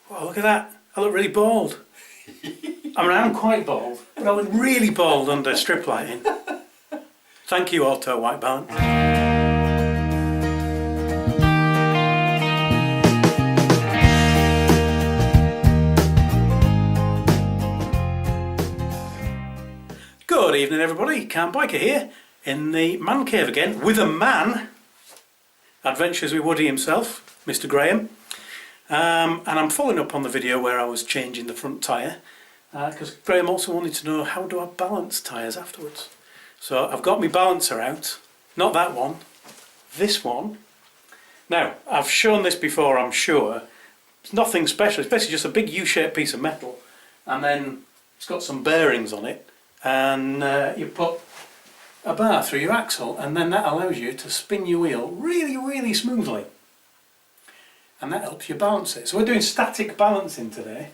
Wow, look at that. I look really bald. I mean, I'm quite bald, but I look really bald under strip lighting. Thank you, Auto White Balance. Good evening, everybody. Camp Biker here in the man cave again with a man. Adventures with Woody himself, Mr. Graham. And I'm following up on the video where I was changing the front tyre because Graham also wanted to know how do I balance tyres afterwards. So I've got my balancer out, not that one, this one. Now, I've shown this before, I'm sure. It's nothing special, it's basically just a big U-shaped piece of metal, and then it's got some bearings on it, and you put a bar through your axle, and then that allows you to spin your wheel really, really smoothly. And that helps you balance it. So we're doing static balancing today.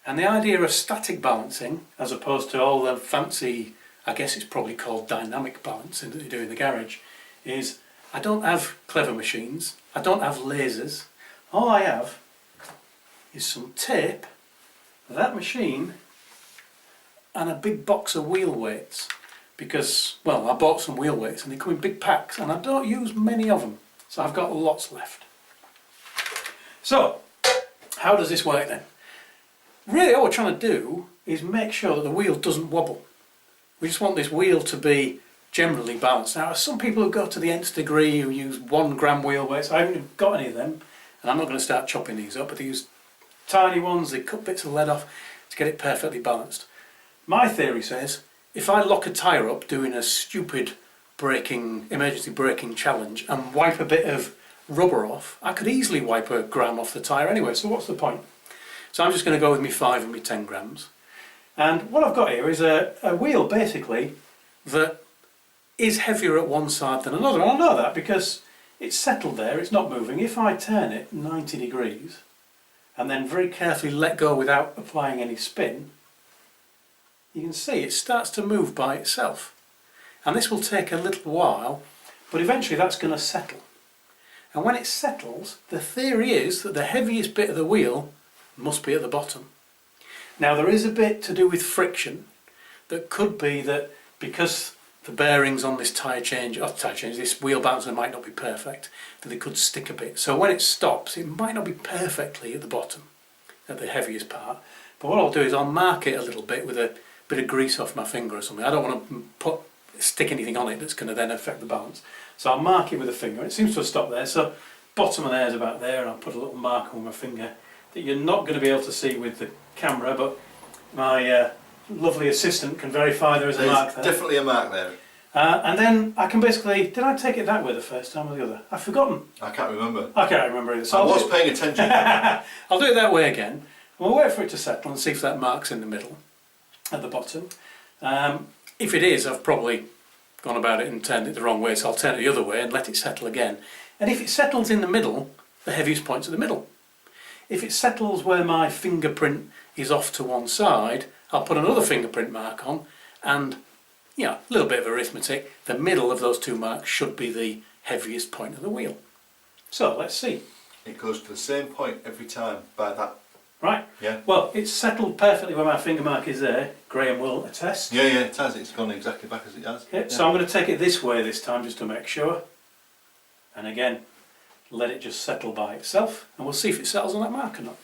And the idea of static balancing, as opposed to all the fancy, I guess it's probably called dynamic balancing that you do in the garage, is I don't have clever machines, I don't have lasers. All I have is some tape, that machine, and a big box of wheel weights. Because, well, I bought some wheel weights and they come in big packs and I don't use many of them. So I've got lots left. So, how does this work then? Really all we're trying to do is make sure that the wheel doesn't wobble. We just want this wheel to be generally balanced. Now, some people who go to the nth degree who use 1 gram wheel weights, I haven't got any of them, and I'm not going to start chopping these up, but they use tiny ones, they cut bits of lead off to get it perfectly balanced. My theory says, if I lock a tyre up doing a stupid emergency braking challenge and wipe a bit of rubber off, I could easily wipe a gram off the tyre anyway, so what's the point? So I'm just going to go with me 5 and me 10 grams. And what I've got here is a wheel basically that is heavier at one side than another. And I know that because it's settled there, it's not moving. If I turn it 90 degrees and then very carefully let go without applying any spin, you can see it starts to move by itself. And this will take a little while, but eventually that's going to settle. And when it settles, the theory is that the heaviest bit of the wheel must be at the bottom. Now there is a bit to do with friction that could be that because the bearings on this this wheel balancer might not be perfect, that they could stick a bit. So when it stops, it might not be perfectly at the bottom, at the heaviest part. But what I'll do is I'll mark it a little bit with a bit of grease off my finger or something. I don't want to stick anything on it that's going to then affect the balance. So I'll mark it with a finger. It seems to have stopped there, so bottom of there is about there, and I'll put a little mark on my finger that you're not going to be able to see with the camera, but my lovely assistant can verify there is a mark there. Definitely a mark there. And then I can basically, did I take it that way the first time or the other? I've forgotten. I can't remember. I can't remember either. So I was paying attention. I'll do it that way again. We'll wait for it to settle and see if that mark's in the middle, at the bottom. If it is, I've probably gone about it and turned it the wrong way, so I'll turn it the other way and let it settle again. And if it settles in the middle, the heaviest point's at the middle. If it settles where my fingerprint is off to one side, I'll put another fingerprint mark on, and a little bit of arithmetic, the middle of those 2 marks should be the heaviest point of the wheel. So let's see. It goes to the same point every time by that. Right. Yeah. Well, it's settled perfectly where my finger mark is there. Graham will attest. Yeah, it has. It's gone exactly back as it has. Okay, so I'm going to take it this way this time just to make sure. And again, let it just settle by itself, and we'll see if it settles on that mark or not.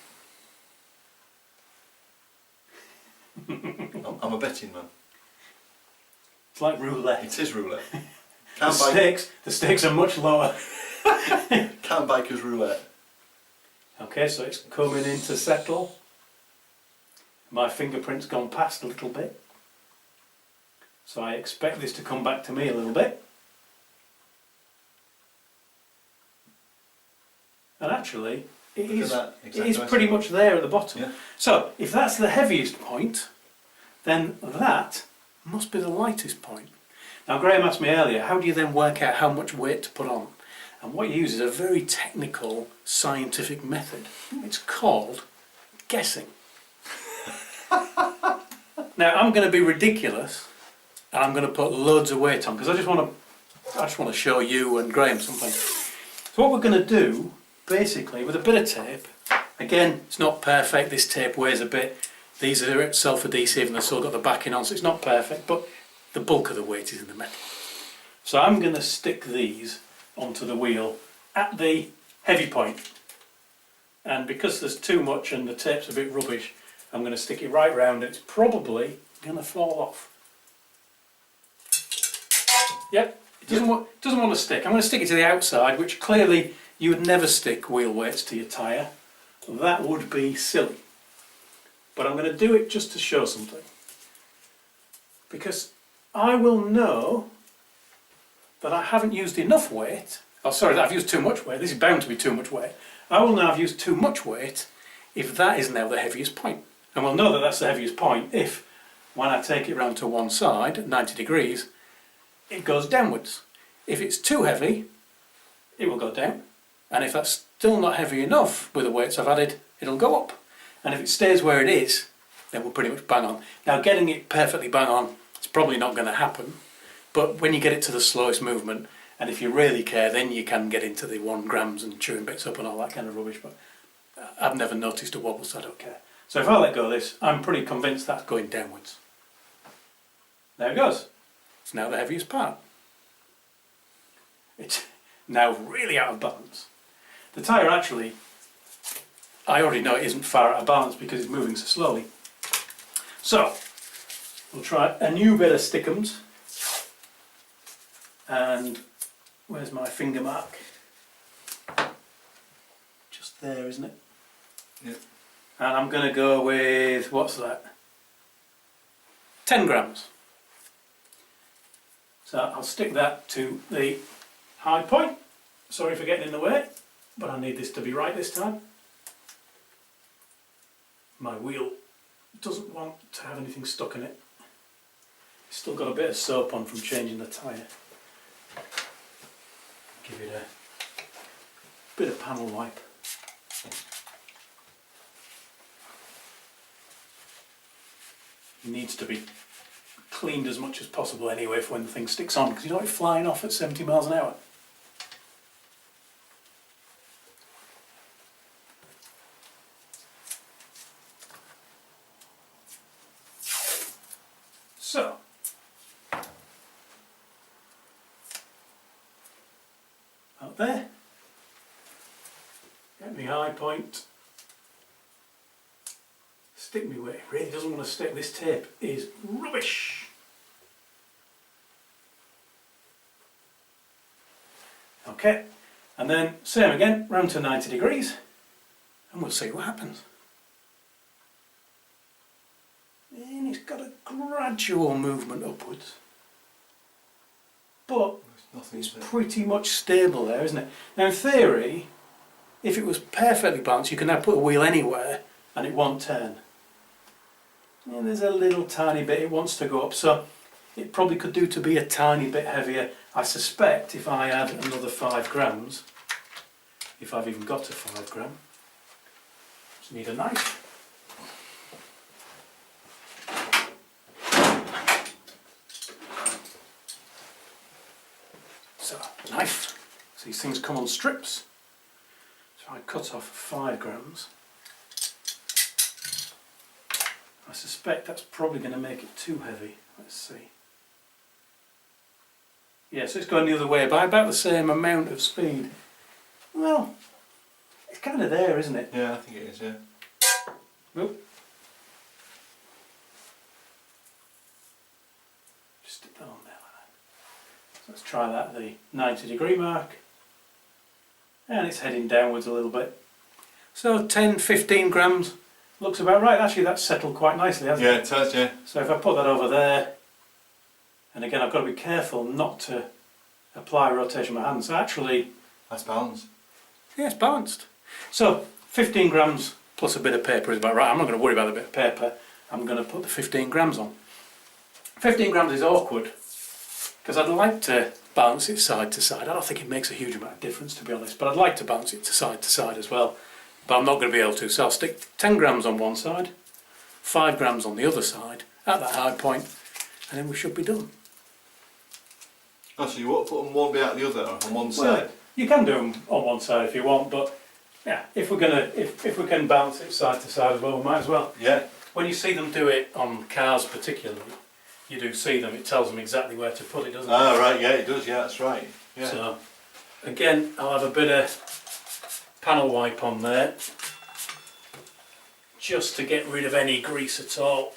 I'm a betting man. It's like roulette. It is roulette. The stakes are much lower. Camp Biker's roulette. Okay, so it's coming in to settle. My fingerprint's gone past a little bit. So I expect this to come back to me a little bit. And actually, it is pretty much there at the bottom. Yeah. So, if that's the heaviest point, then that must be the lightest point. Now, Graham asked me earlier, how do you then work out how much weight to put on? And what you use is a very technical, scientific method. It's called guessing. Now, I'm going to be ridiculous, and I'm going to put loads of weight on, because I just want to show you and Graham something. So what we're going to do, basically, with a bit of tape Again, it's not perfect, this tape weighs a bit. These are self-adhesive and they've still got the backing on, so it's not perfect, but the bulk of the weight is in the metal. So I'm going to stick these onto the wheel at the heavy point. And because there's too much and the tape's a bit rubbish, I'm going to stick it right round. It's probably going to fall off. Yep, it doesn't want to stick. I'm going to stick it to the outside, which clearly you would never stick wheel weights to your tyre. That would be silly. But I'm going to do it just to show something. Because I will know that I haven't used enough weight. Oh, sorry, that I've used too much weight. This is bound to be too much weight. I will know I've used too much weight if that is now the heaviest point. And we'll know that that's the heaviest point if, when I take it round to one side at 90 degrees, it goes downwards. If it's too heavy, it will go down. And if that's still not heavy enough with the weights I've added, it'll go up. And if it stays where it is, then we're pretty much bang on. Now, getting it perfectly bang on, it's probably not going to happen. But when you get it to the slowest movement, and if you really care, then you can get into the 1 grams and chewing bits up and all that kind of rubbish. But I've never noticed a wobble, so I don't care. So if I let go of this, I'm pretty convinced that's going downwards. There it goes. It's now the heaviest part. It's now really out of balance. The tyre actually, I already know it isn't far out of balance because it's moving so slowly. So, we'll try a new bit of stickums. And where's my finger mark? Just there, isn't it? Yep. And I'm going to go with, what's that? 10 grams. So I'll stick that to the high point. Sorry for getting in the way, but I need this to be right this time. My wheel doesn't want to have anything stuck in it. It's still got a bit of soap on from changing the tyre. Give it a bit of panel wipe. It needs to be cleaned as much as possible anyway for when the thing sticks on, because you don't want it flying off at 70 miles an hour. So, out there, get me high point, stick me where it really doesn't want to stick. This tape is rubbish. Okay, and then same again, round to 90 degrees, and we'll see what happens. And it's got a gradual movement upwards, but it's pretty much stable there, isn't it? Now in theory, if it was perfectly balanced, you can now put the wheel anywhere and it won't turn. And there's a little tiny bit it wants to go up, so it probably could do to be a tiny bit heavier. I suspect if I add another 5 grams, if I've even got to 5 gram, just need a knife. So, knife. So these things come on strips. So I cut off 5 grams. I suspect that's probably going to make it too heavy. Let's see. Yeah, so it's going the other way by about the same amount of speed. Well, it's kind of there, isn't it? Yeah, I think it is, yeah. Oop. Just stick that on there like that. So let's try that at the 90-degree mark. And it's heading downwards a little bit. So 10-15 grams looks about right. Actually, that's settled quite nicely, hasn't it? Yeah, it has, yeah. So if I put that over there, and again I've got to be careful not to apply rotation with my hands. So actually, That's balanced. yeah, it's balanced. So 15 grams plus a bit of paper is about right. I'm not going to worry about the bit of paper. I'm going to put the 15 grams on. 15 grams is awkward because I'd like to balance it side to side. I don't think it makes a huge amount of difference, to be honest, but I'd like to balance it to side as well. But I'm not going to be able to, so I'll stick 10 grams on one side, 5 grams on the other side at that high point, and then we should be done. Oh, so you won't put them one bit out the other on one side? Well, you can do them on one side if you want, but Yeah, if we can balance it side to side as well, we might as well. Yeah. When you see them do it on cars particularly, you do see them, it tells them exactly where to put it, doesn't it? Ah, right, yeah, it does, yeah, that's right. Yeah. So, again, I'll have a bit of panel wipe on there, just to get rid of any grease at all.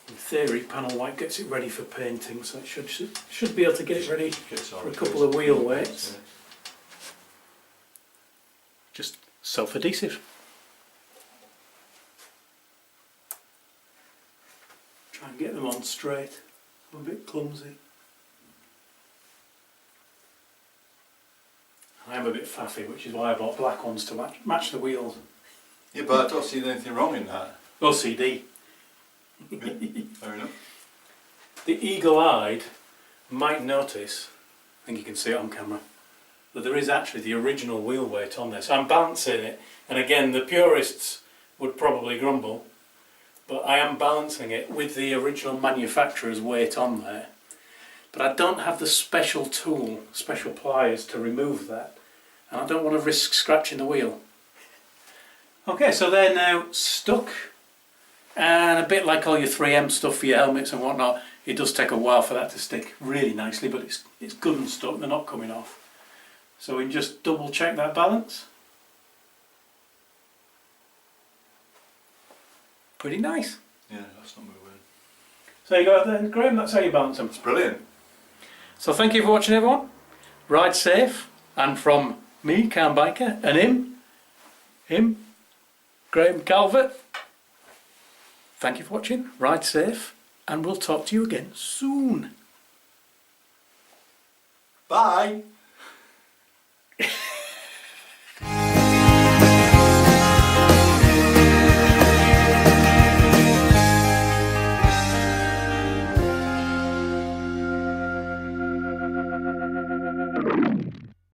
In theory, panel wipe gets it ready for painting, so it should be able to get it ready for a couple of wheel weights. Just self-adhesive. Try and get them on straight. I'm a bit clumsy. I am a bit faffy, which is why I bought black ones to match the wheels. Yeah, but I don't see anything wrong in that. OCD. Yeah, fair enough. The eagle-eyed might notice, I think you can see it on camera, that there is actually the original wheel weight on there. So I'm balancing it, and again the purists would probably grumble, but I am balancing it with the original manufacturer's weight on there. But I don't have the special tool, special pliers to remove that, and I don't want to risk scratching the wheel. Okay, so they're now stuck, and a bit like all your 3M stuff for your helmets and whatnot, it does take a while for that to stick really nicely, but it's good and stuck, they're not coming off. So we can just double check that balance. Pretty nice. Yeah, that's not moving. So you go then, Graham, that's how you balance them. It's brilliant. So thank you for watching, everyone. Ride safe, and from me, Cam Biker, and him, Graham Calvert. Thank you for watching, ride safe, and we'll talk to you again soon. Bye.